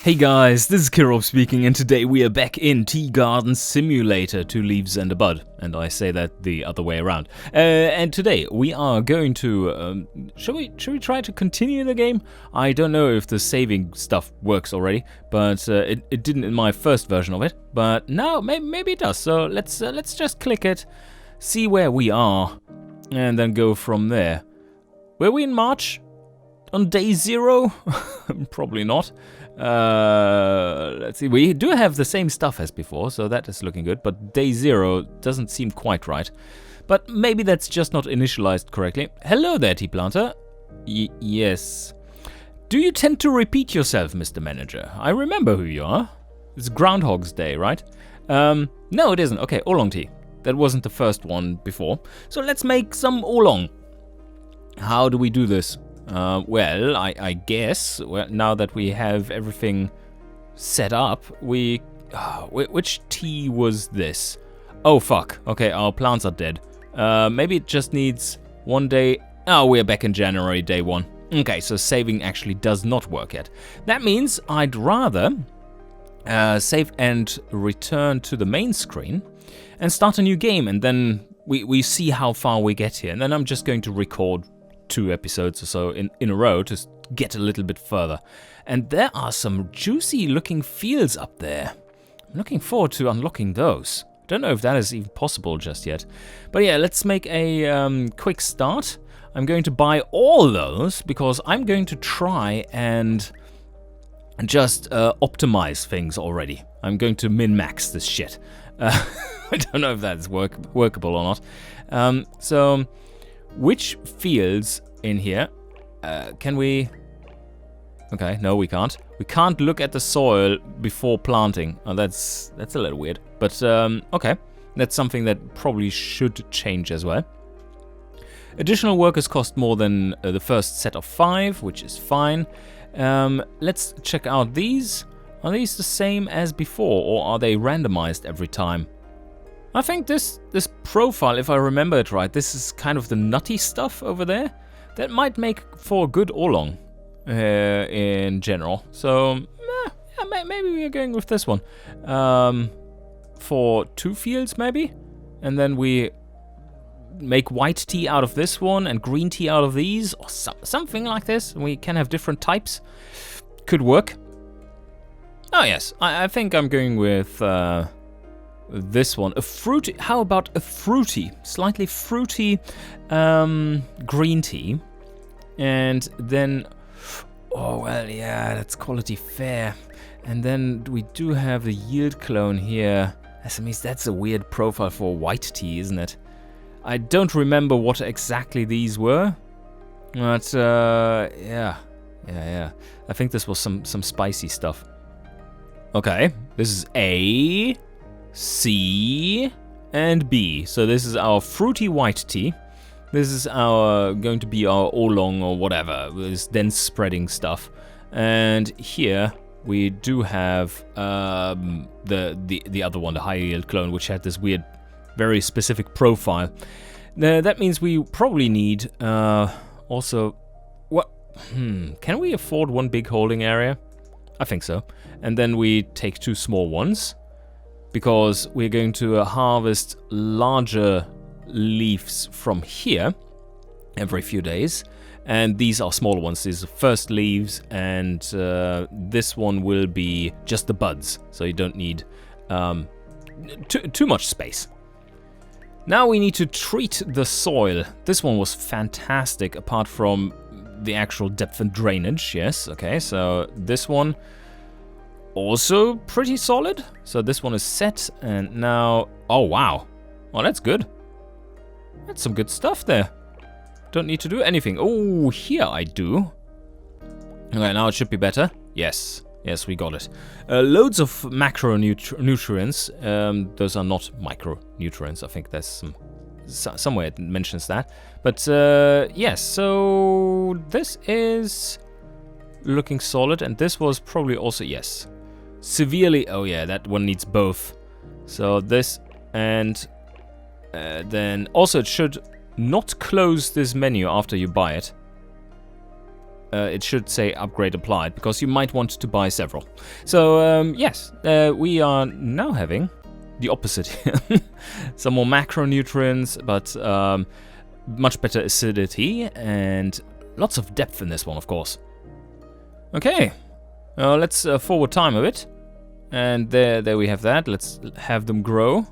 Hey guys, this is Kirov speaking, and today we are back in Tea Garden Simulator, 2 leaves and a bud, and I say that the other way around. And today we are going to, shall we try to continue the game? I don't know if the saving stuff works already, but it didn't in my first version of it. But now maybe it does. So let's just click it, see where we are, and then go from there. Were we in March? On day 0? Probably not. Let's see, we do have the same stuff as before, so that is looking good, but day 0 doesn't seem quite right. But maybe that's just not initialized correctly. Hello there, tea planter. Yes. Do you tend to repeat yourself, Mr. Manager? I remember who you are. It's Groundhog's Day, right? No, it isn't. Okay, Oolong tea. That wasn't the first one before. So let's make some Oolong. How do we do this? Well, I guess, now that we have everything set up, which tea was this? Oh, fuck. Okay, our plants are dead. Maybe it just needs 1 day. Oh, we're back in January, day 1. Okay, so saving actually does not work yet. That means I'd rather save and return to the main screen and start a new game, and then we see how far we get here. And then I'm just going to record 2 episodes or so in a row to get a little bit further. And there are some juicy looking fields up there. I'm looking forward to unlocking those. Don't know if that is even possible just yet. But yeah, let's make a quick start. I'm going to buy all those because I'm going to try and just optimize things already. I'm going to min-max this shit. I don't know if that's workable or not. So which fields in here can we... Okay, no, we can't. We can't look at the soil before planting. Oh, that's a little weird. But, okay. That's something that probably should change as well. Additional workers cost more than the first set of 5, which is fine. Let's check out these. Are these the same as before, or are they randomized every time? I think this profile, if I remember it right, this is kind of the nutty stuff over there. That might make for a good Oolong in general. So, yeah, maybe we are going with this one. For 2 fields, maybe? And then we make white tea out of this one and green tea out of these, or something like this. We can have different types. Could work. Oh, yes. I think I'm going with... this one, a fruity. How about a fruity, slightly fruity green tea, and then, oh well, yeah, that's quality fair. And then we do have the yield clone here. That means that's a weird profile for white tea, isn't it? I don't remember what exactly these were, but yeah. I think this was some spicy stuff. Okay, this is A, C, and B. So this is our fruity white tea. This is going to be our Oolong or whatever, this dense spreading stuff. And here we do have the other one, the high yield clone, which had this weird, very specific profile. That means we probably need also what? Can we afford 1 big holding area? I think so. And then we take 2 small ones, because we're going to harvest larger leaves from here every few days. And these are smaller ones. These are first leaves, and this one will be just the buds. So you don't need too much space. Now we need to treat the soil. This one was fantastic, apart from the actual depth and drainage. Yes, okay, so this one... also pretty solid. So this one is set, and now... Oh, wow. Well, that's good. That's some good stuff there. Don't need to do anything. Oh, here I do. Okay, now it should be better. Yes. Yes, we got it. Loads of macronutrients. Those are not micronutrients. I think there's somewhere it mentions that. But, yes, so this is looking solid, and this was probably also... Yes. Severely, oh yeah, that one needs both. So this, and then also it should not close this menu after you buy it. it should say upgrade applied, because you might want to buy several. So yes, we are now having the opposite here. Some more macronutrients, but much better acidity and lots of depth in this one, of course. Okay, let's forward time a bit. And there we have that. Let's have them grow.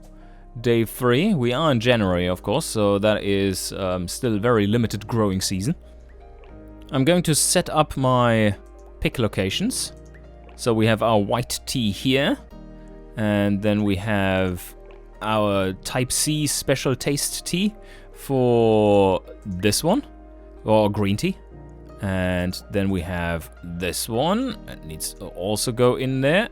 Day 3. We are in January, of course, so that is still very limited growing season. I'm going to set up my pick locations. So we have our white tea here. And then we have our Type C special taste tea for this one, or green tea. And then we have this one, it needs to also go in there.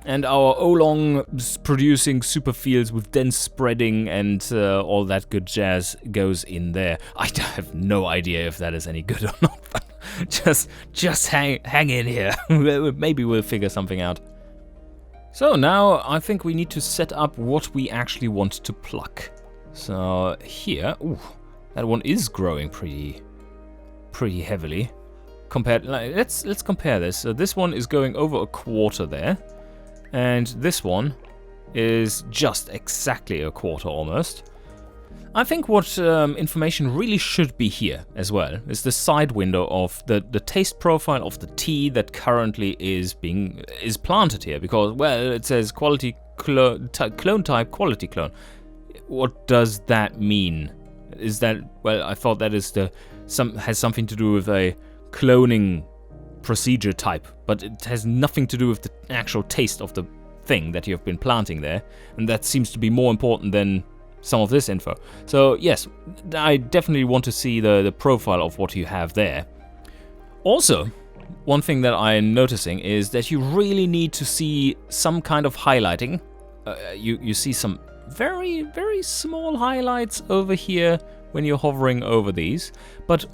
And our Oolong producing super fields with dense spreading and all that good jazz goes in there. I have no idea if that is any good or not, but just hang in here. Maybe we'll figure something out. So now I think we need to set up what we actually want to pluck. So here, ooh, that one is growing pretty heavily. Let's compare this. So this one is going over a quarter there, and this one is just exactly a quarter almost. I think what information really should be here as well is the side window of the taste profile of the tea that currently is planted here, because, well, it says quality clone type quality clone. What does that mean? Is that, well, I thought that is has something to do with a cloning procedure type, but it has nothing to do with the actual taste of the thing that you've been planting there, and that seems to be more important than some of this info. So yes, I definitely want to see the profile of what you have there. Also, one thing that I'm noticing is that you really need to see some kind of highlighting. You see some very, very small highlights over here when you're hovering over these, but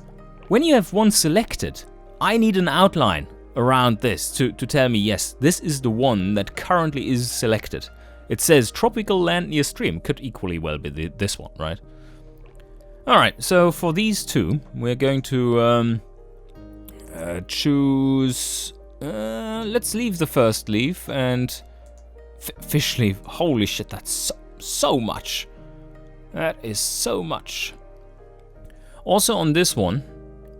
when you have one selected, I need an outline around this to tell me, yes, this is the one that currently is selected. It says tropical land near stream, could equally well be this one, right? Alright, so for these two, we're going to choose... let's leave the first leaf and... fish leaf, holy shit, that's so much. That is so much. Also on this one,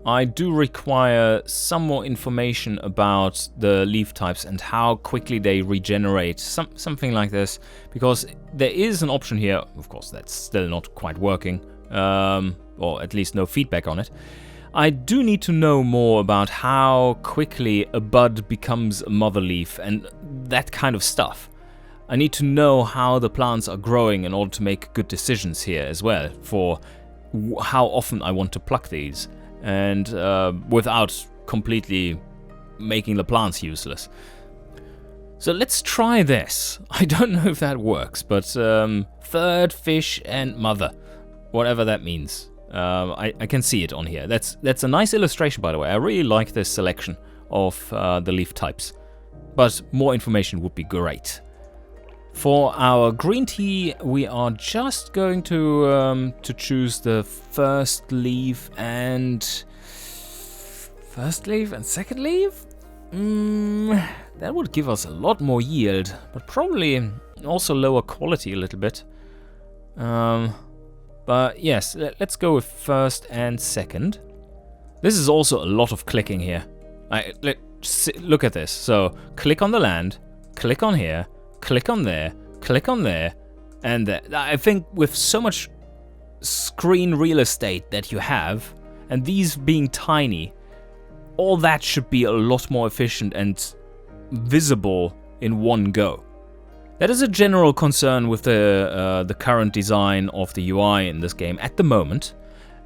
I do require some more information about the leaf types and how quickly they regenerate, something like this, because there is an option here, of course that's still not quite working, or at least no feedback on it. I do need to know more about how quickly a bud becomes a mother leaf and that kind of stuff. I need to know how the plants are growing in order to make good decisions here as well, for how often I want to pluck these. And without completely making the plants useless. So let's try this. I don't know if that works, but third fish and mother, whatever that means. I can see it on here. That's a nice illustration, by the way. I really like this selection of the leaf types, but more information would be great. For our green tea, we are just going to choose the first leaf and second leaf. That would give us a lot more yield, but probably also lower quality a little bit. But yes, let's go with first and second. This is also a lot of clicking here. Look at this. So click on the land, click on here. Click on there, and there. I think with so much screen real estate that you have, and these being tiny, all that should be a lot more efficient and visible in one go. That is a general concern with the current design of the UI in this game at the moment,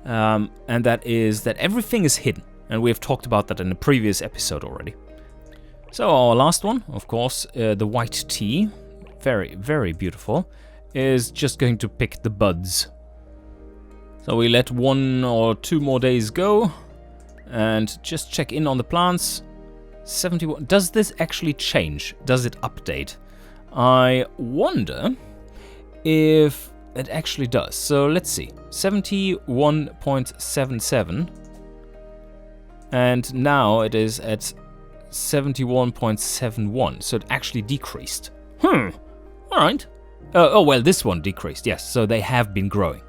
and that is that everything is hidden, and we've talked about that in a previous episode already. So our last one, of course, the white tea, very, very beautiful, is just going to pick the buds. So we let 1 or 2 more days go and just check in on the plants. 71. Does this actually change? Does it update? I wonder if it actually does. So let's see. 71.77. and now it is at 71.71, so it actually decreased. Alright. Oh, well, this one decreased, yes, so they have been growing.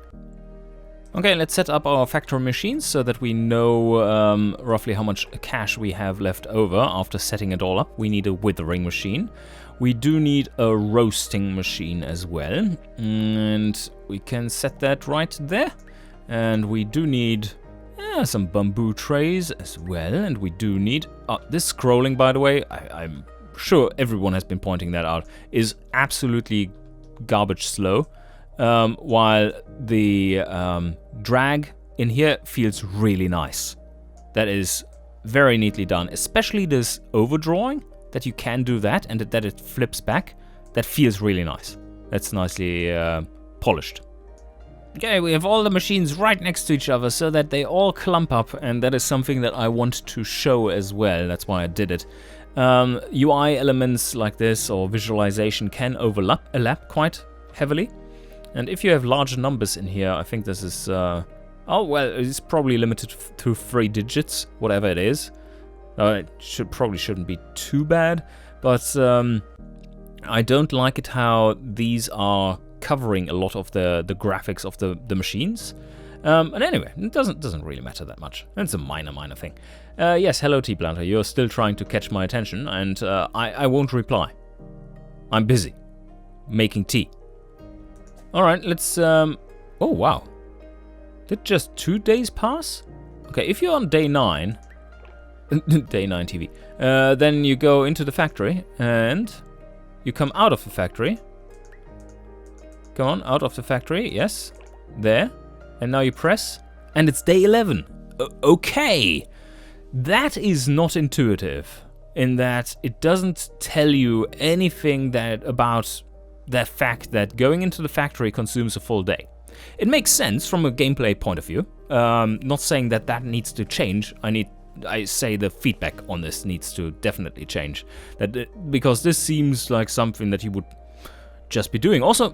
Okay, let's set up our factory machines so that we know roughly how much cash we have left over after setting it all up. We need a withering machine. We do need a roasting machine as well, and we can set that right there. And we do need some bamboo trays as well, and we do need... this scrolling, by the way, I'm sure everyone has been pointing that out, is absolutely garbage slow, while the drag in here feels really nice. That is very neatly done, especially this overdrawing, that you can do that and that it flips back. That feels really nice. That's nicely polished. Okay, we have all the machines right next to each other so that they all clump up, and that is something that I want to show as well. That's why I did it. UI elements like this or visualization can overlap quite heavily. And if you have larger numbers in here, I think this is... oh, well, it's probably limited to 3 digits, whatever it is. It probably shouldn't be too bad, but I don't like it how these are covering a lot of the graphics of the machines. And anyway, it doesn't really matter that much. It's a minor thing. Yes, hello T-Planter, you're still trying to catch my attention, and I won't reply. I'm busy making tea. Alright, let's... oh, wow. Did just 2 days pass? Okay, if you're on day 9... day 9 TV. Then you go into the factory, and you come out of the factory. Come on, out of the factory, yes. There. And now you press, and it's day 11. Okay. That is not intuitive, in that it doesn't tell you anything about the fact that going into the factory consumes a full day. It makes sense from a gameplay point of view. Not saying that needs to change. I say the feedback on this needs to definitely change. Because this seems like something that you would just be doing. Also,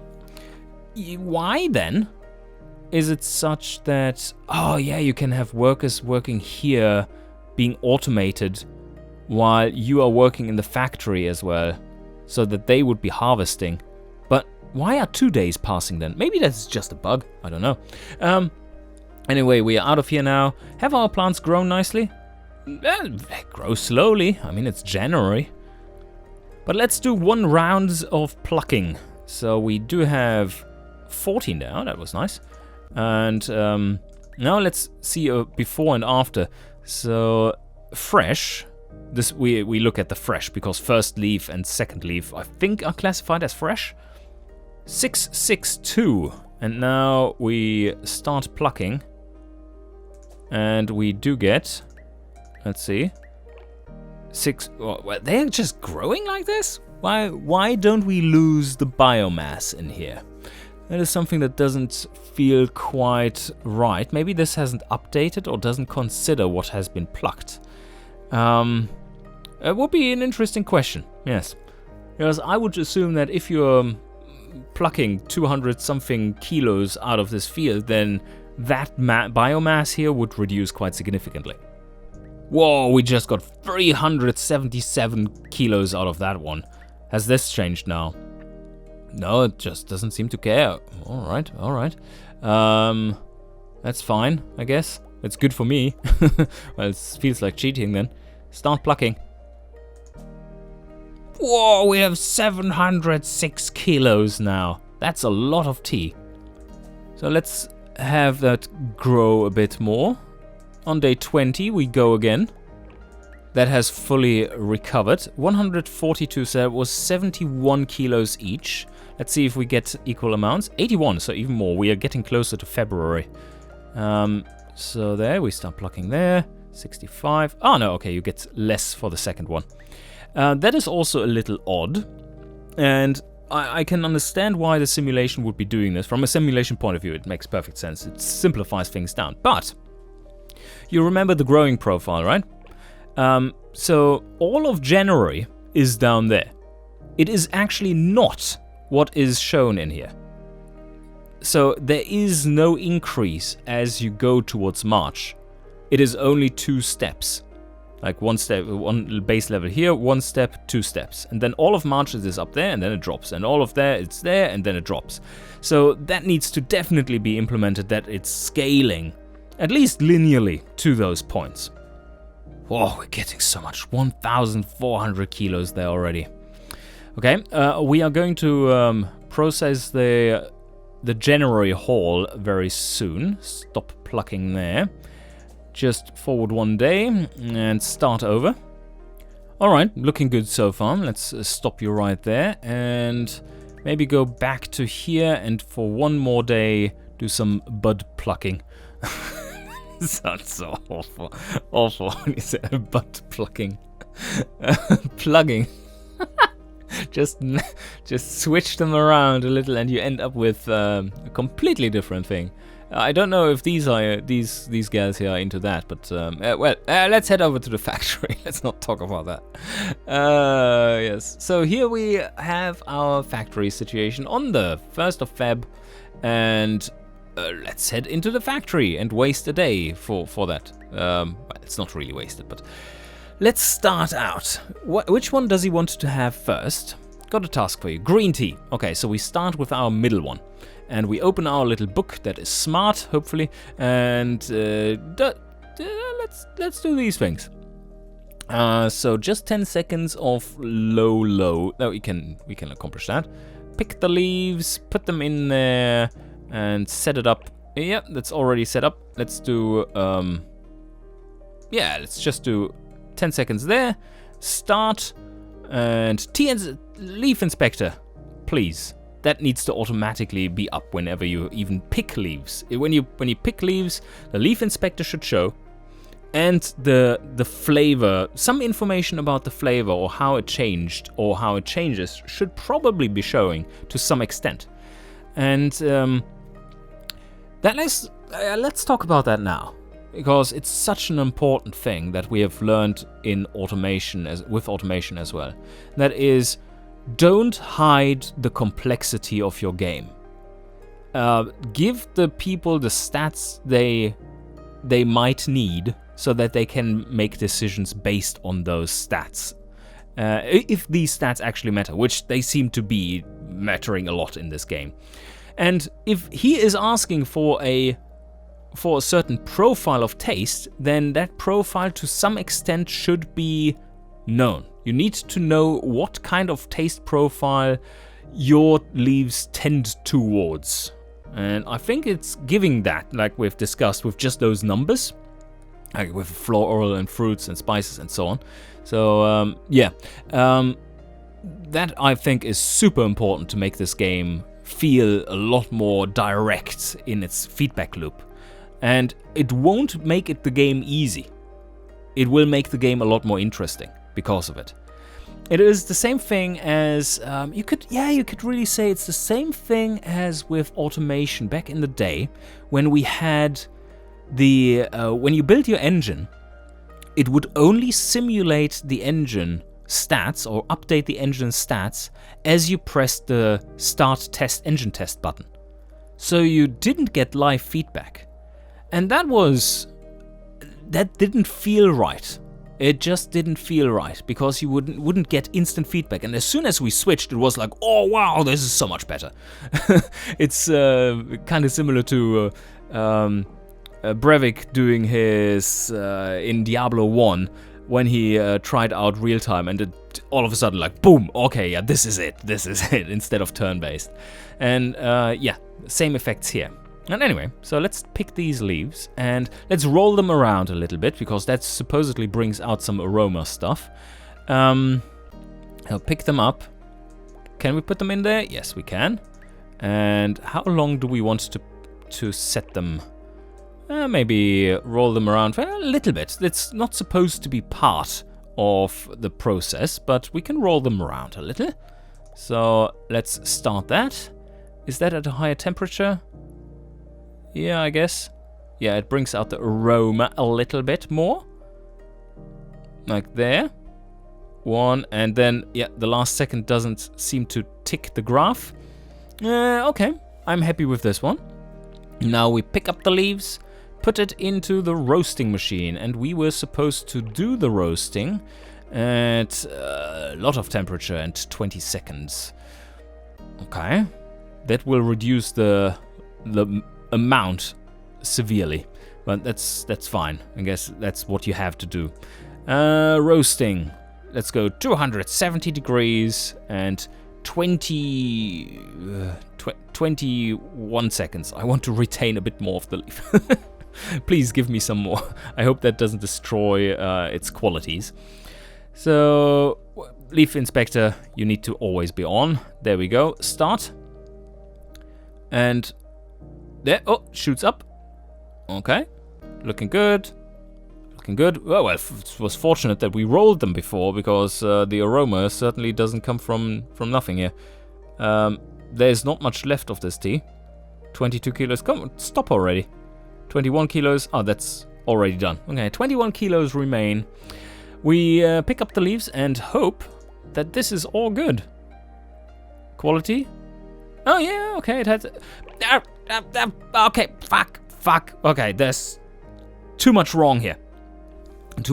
why then is it such that, oh yeah, you can have workers working here being automated while you are working in the factory as well, so that they would be harvesting. But why are 2 days passing then? Maybe that's just a bug, I don't know. Anyway, we are out of here now. Have our plants grown nicely? They grow slowly, I mean it's January. But let's do 1 round of plucking. So we do have 14 now, that was nice. And now let's see a before and after. So fresh, this we look at the fresh because first leaf and second leaf I think are classified as fresh. 662, and now we start plucking, and we do get, let's see, 6. Well, they're just growing like this. Why don't we lose the biomass in here? That is something that doesn't feel quite right. Maybe this hasn't updated or doesn't consider what has been plucked. It would be an interesting question, yes. Because I would assume that if you're plucking 200 something kilos out of this field, then that biomass here would reduce quite significantly. Whoa, we just got 377 kilos out of that one. Has this changed now? No, it just doesn't seem to care. Alright. That's fine, I guess. It's good for me. Well, it feels like cheating then. Start plucking. Whoa, we have 706 kilos now. That's a lot of tea. So let's have that grow a bit more. On day 20 we go again. That has fully recovered. 142, so that was 71 kilos each. Let's see if we get equal amounts. 81, so even more. We are getting closer to February. So there, we start plucking there. 65. Oh no, okay, you get less for the second one. That is also a little odd. And I can understand why the simulation would be doing this. From a simulation point of view, it makes perfect sense. It simplifies things down. But you remember the growing profile, right? So all of January is down there. It is actually not what is shown in here. So there is no increase as you go towards March. it is only 2 steps. Like 1 step, 1 base level here, 1 step, 2 steps. And then all of marches is up there and then it drops. And all of there, it's there and then it drops. So that needs to definitely be implemented, that it's scaling, at least linearly, to those points. Whoa, we're getting so much. 1,400 kilos there already. Okay, we are going to process the January haul very soon. Stop plucking there. Just forward 1 day and start over. Alright, looking good so far. Let's stop you right there and maybe go back to here and for 1 more day do some bud plucking. Sounds so awful. Awful when you say bud plucking. Plugging. Just switch them around a little and you end up with a completely different thing. I don't know if these guys here are into that, but let's head over to the factory. Let's not talk about that. Yes. So here we have our factory situation on the 1st of Feb, and let's head into the factory and waste a day for that. Well, it's not really wasted, but let's start out. Which one does he want to have first? Got a task for you. Green tea. Okay, so we start with our middle one. And we open our little book that is smart, hopefully, and let's do these things. So just 10 seconds of low. Oh, we can accomplish that. Pick the leaves, put them in there, and set it up. Yeah, that's already set up. Let's do let's just do 10 seconds there. Start and leaf inspector, please. That needs to automatically be up whenever you even pick leaves. When you pick leaves, the leaf inspector should show, and the flavor, some information about the flavor or how it changed or how it changes should probably be showing to some extent. And let's talk about that now, because it's such an important thing that we have learned in automation with automation as well. That is, don't hide the complexity of your game. Give the people the stats they might need so that they can make decisions based on those stats. If these stats actually matter, which they seem to be mattering a lot in this game. And if he is asking for a certain profile of taste, then that profile to some extent should be known. You need to know what kind of taste profile your leaves tend towards. And I think it's giving that, like we've discussed, with just those numbers, like with floral and fruits and spices and so on. So, that I think is super important to make this game feel a lot more direct in its feedback loop. And it won't make the game easy. It will make the game a lot more interesting because of it. It is the same thing as you could really say it's the same thing as with automation back in the day when we had when you built your engine, it would only simulate the engine stats or update the engine stats as you pressed the start engine test button. So you didn't get live feedback. And that didn't feel right. It just didn't feel right because you wouldn't get instant feedback. And as soon as we switched, it was like, oh wow, this is so much better. It's kind of similar to Breivik doing his in Diablo 1 when he tried out real time, and it all of a sudden like boom, okay, yeah, this is it instead of turn-based. And same effects here. And anyway, so let's pick these leaves and let's roll them around a little bit because that supposedly brings out some aroma stuff. I'll pick them up. Can we put them in there? Yes, we can. And how long do we want to set them? Maybe roll them around a little bit. It's not supposed to be part of the process, but we can roll them around a little. So let's start that. Is that at a higher temperature? Yeah, I guess. Yeah, it brings out the aroma a little bit more. Like there. One, and then, yeah, the last second doesn't seem to tick the graph. Okay, I'm happy with this one. Now we pick up the leaves, put it into the roasting machine. And we were supposed to do the roasting at a lot of temperature and 20 seconds. Okay. That will reduce the amount severely. But that's fine. I guess that's what you have to do. Roasting. Let's go 270 degrees and 21 seconds. I want to retain a bit more of the leaf. Please give me some more. I hope that doesn't destroy its qualities. So, leaf inspector, you need to always be on. There we go. Start. And there. Oh, shoots up. Okay. Looking good. Looking good. Well, it was fortunate that we rolled them before, because the aroma certainly doesn't come from nothing here. There's not much left of this tea. 22 kilos. Come on, stop already. 21 kilos. Oh, that's already done. Okay, 21 kilos remain. We pick up the leaves and hope that this is all good. Quality? Oh, yeah, okay, it has... okay, fuck. Okay, there's too much wrong here. And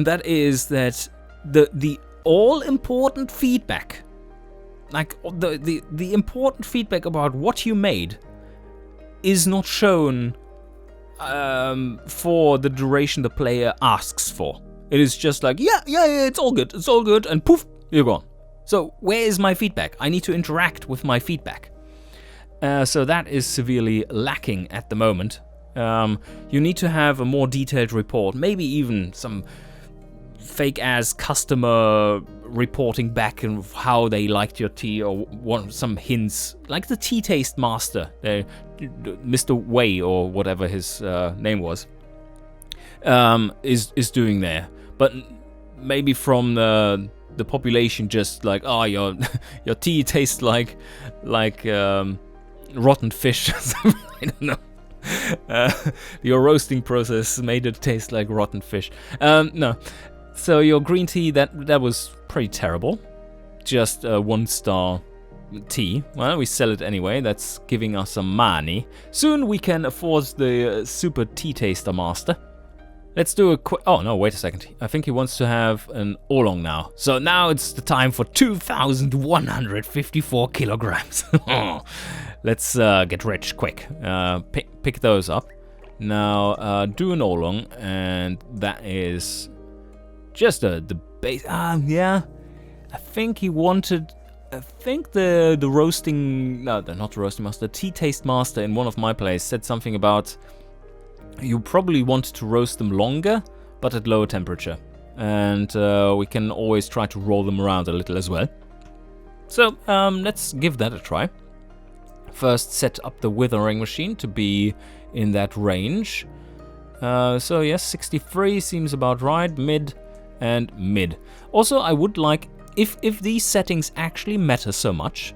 that is that the all-important feedback, like the important feedback about what you made, is not shown for the duration the player asks for. It is just like, yeah, it's all good, and poof, you're gone. So where is my feedback? I need to interact with my feedback. So that is severely lacking at the moment. You need to have a more detailed report, maybe even some fake-ass customer reporting back and how they liked your tea, or some hints, like the tea taste master, Mr. Wei, or whatever his name was, is doing there. But maybe from the population, just like, oh, your tea tastes like rotten fish. I don't know. Your roasting process made it taste like rotten fish. No. So your green tea, that was pretty terrible. Just a 1-star tea. Well, we sell it anyway. That's giving us some money. Soon we can afford the super tea taster master. Let's do a quick... Oh, no, wait a second. I think he wants to have an Oolong now. So now it's the time for 2,154 kilograms. Let's get rich quick. Pick those up. Now, do an Oolong, and that is just the base... yeah. I think he wanted... I think the roasting... No, not the roasting master. The tea taste master in one of my plays said something about... You probably want to roast them longer, but at lower temperature. And we can always try to roll them around a little as well. So let's give that a try. First, set up the withering machine to be in that range. So yes, 63 seems about right. Mid and mid. Also, I would like, if these settings actually matter so much,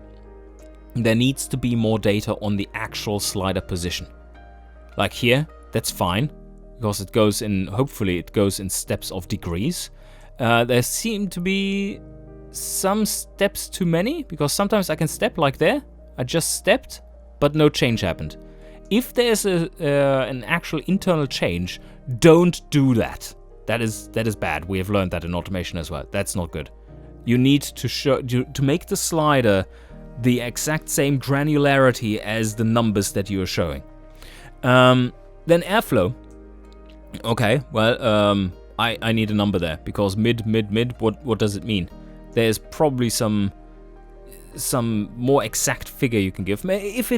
there needs to be more data on the actual slider position. Like here. That's fine, because it goes in, hopefully it goes in steps of degrees. There seem to be some steps too many, because sometimes I can step like there. I just stepped, but no change happened. If there's an actual internal change, don't do that. That is bad. We have learned that in automation as well. That's not good. You need to make the slider the exact same granularity as the numbers that you are showing. Then airflow. Okay, well, I need a number there, because mid, what does it mean? There's probably some more exact figure you can give. If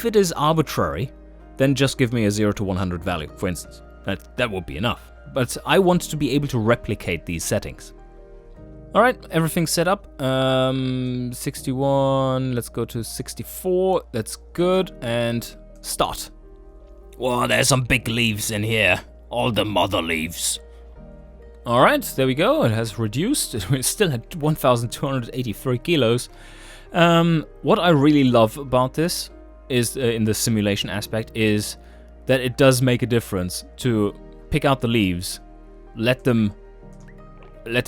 it is arbitrary, then just give me a 0 to 100 value, for instance. That would be enough. But I want to be able to replicate these settings. Alright, everything's set up. 61, let's go to 64, that's good, and start. Whoa, there's some big leaves in here. All the mother leaves. Alright, there we go. It has reduced. We're still at 1,283 kilos. What I really love about this is, in the simulation aspect, is that it does make a difference to pick out the leaves, let them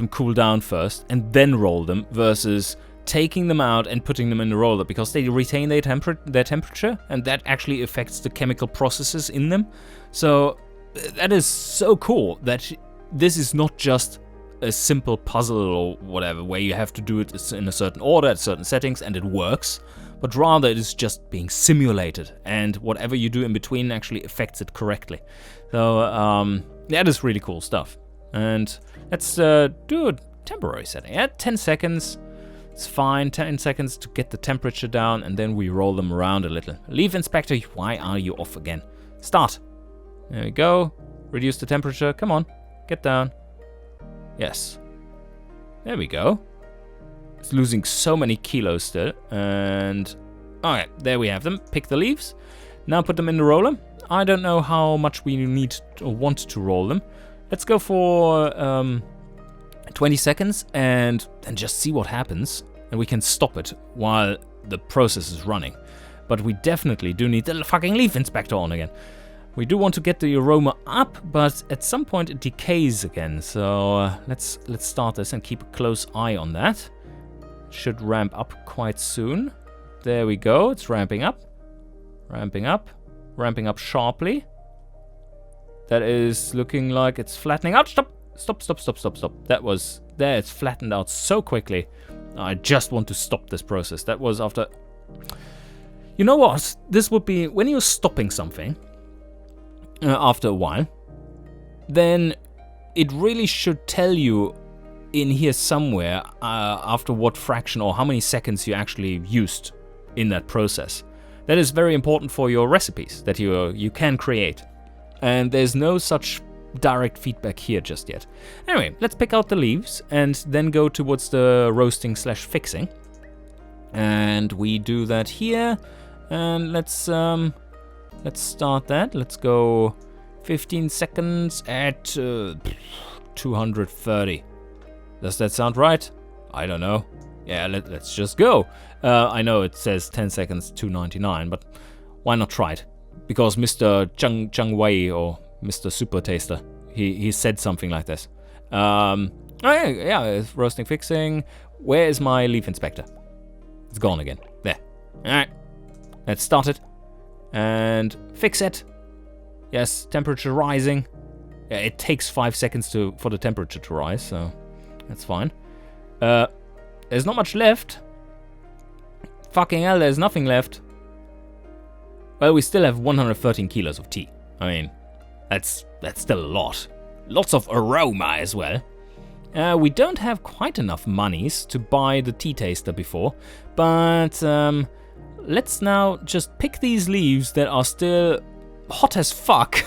cool down first, and then roll them, versus taking them out and putting them in the roller because they retain their temperature, and that actually affects the chemical processes in them. So that is so cool that this is not just a simple puzzle or whatever where you have to do it in a certain order at certain settings and it works, but rather it is just being simulated, and whatever you do in between actually affects it correctly. So that is really cool stuff. And let's do a temporary setting. At 10 seconds, it's fine. 10 seconds to get the temperature down, and then we roll them around a little. Leaf inspector, why are you off again? Start. There we go. Reduce the temperature. Come on, get down. Yes. There we go. It's losing so many kilos still. And alright, there we have them. Pick the leaves. Now put them in the roller. I don't know how much we need or want to roll them. Let's go for 20 seconds and then just see what happens. And we can stop it while the process is running. But we definitely do need the fucking leaf inspector on again. We do want to get the aroma up, but at some point it decays again. So let's start this and keep a close eye on that. Should ramp up quite soon. There we go. It's ramping up. Ramping up. Ramping up sharply. That is looking like it's flattening out. Stop. Stop, stop, stop, stop, stop. That was... There, it's flattened out so quickly. I just want to stop this process. That was after... You know what? This would be... When you're stopping something, after a while, then it really should tell you in here somewhere after what fraction or how many seconds you actually used in that process. That is very important for your recipes that you can create. And there's no such direct feedback here just yet. Anyway, let's pick out the leaves and then go towards the roasting / fixing. And we do that here. And let's start that. Let's go 15 seconds at 230. Does that sound right? I don't know. Yeah, let's just go. I know it says 10 seconds, 299, but why not try it? Because Mr. Chung Wei or Mr. Super Taster, he said something like this. Oh yeah, it's roasting, fixing. Where is my leaf inspector? It's gone again. There. All right. Let's start it. And fix it. Yes, temperature rising. Yeah, it takes 5 seconds for the temperature to rise, so that's fine. There's not much left. Fucking hell, there's nothing left. Well, we still have 113 kilos of tea. I mean, that's still a lot. Lots of aroma as well. We don't have quite enough monies to buy the tea taster before, but let's now just pick these leaves that are still hot as fuck,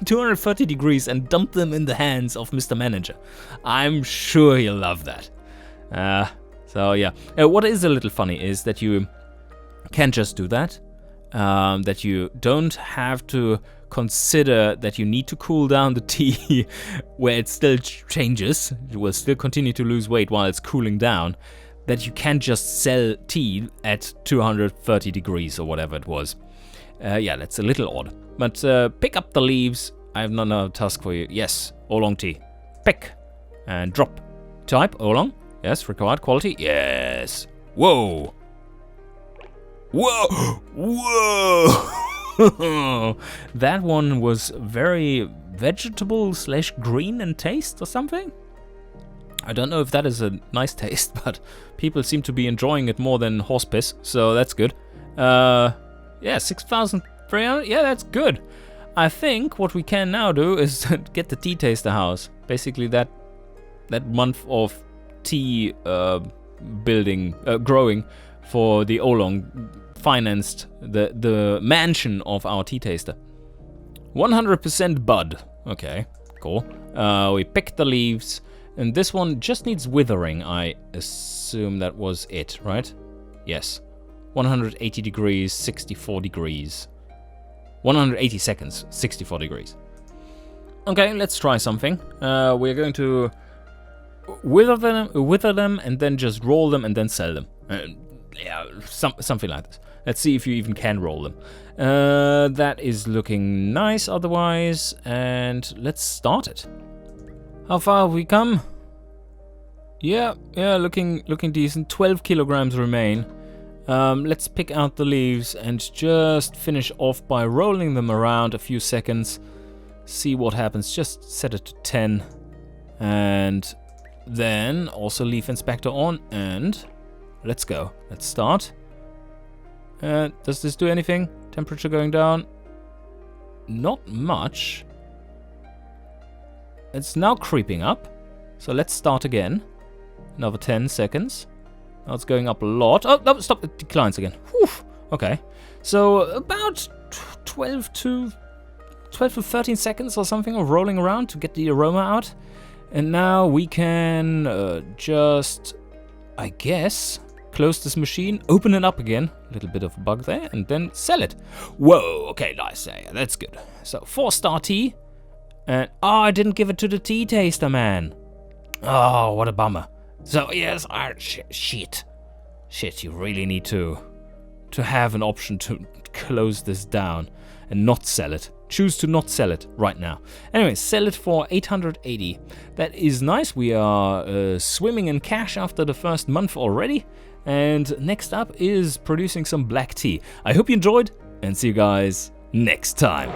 230 degrees, and dump them in the hands of Mr. Manager. I'm sure he'll love that. So yeah, what is a little funny is that you can just do that. That you don't have to consider that you need to cool down the tea where it still changes. You will still continue to lose weight while it's cooling down. That you can just sell tea at 230 degrees or whatever it was. Yeah, that's a little odd. But pick up the leaves. I have another task for you. Yes, Oolong tea. Pick and drop. Type Oolong. Yes, required quality. Yes. Whoa. Whoa! Whoa! That one was very vegetable / green in taste or something. I don't know if that is a nice taste, but people seem to be enjoying it more than horse piss, so that's good. Yeah, 6,300. Yeah, that's good. I think what we can now do is get the tea taster house. Basically, that month of tea growing for the Oolong financed the mansion of our tea taster. 100% bud. Okay, cool. We picked the leaves, and this one just needs withering. I assume that was it, right? Yes. 180 degrees, 64 degrees. 180 seconds, 64 degrees. Okay, let's try something. We're going to wither them, and then just roll them and then sell them. Yeah, something like this. Let's see if you even can roll them. That is looking nice otherwise, and let's start it. How far have we come? Yeah, looking decent. 12 kilograms remain. Let's pick out the leaves and just finish off by rolling them around a few seconds. See what happens. Just set it to 10. And then also leaf inspector on, and let's go. Let's start. Does this do anything? Temperature going down? Not much. It's now creeping up. So let's start again. Another 10 seconds. Now it's going up a lot. Oh, no, stop. It declines again. Whew. Okay. So about 12 to 13 seconds or something of rolling around to get the aroma out. And now we can just, I guess, close this machine, open it up again. A little bit of a bug there, and then sell it. Whoa, okay, nice. Yeah, that's good. So 4-star tea. And, I didn't give it to the tea taster, man. Oh, what a bummer. So, yes, shit. Shit, you really need to have an option to close this down and not sell it. Choose to not sell it right now. Anyway, sell it for 880. That is nice. We are swimming in cash after the first month already. And next up is producing some black tea. I hope you enjoyed, and see you guys next time.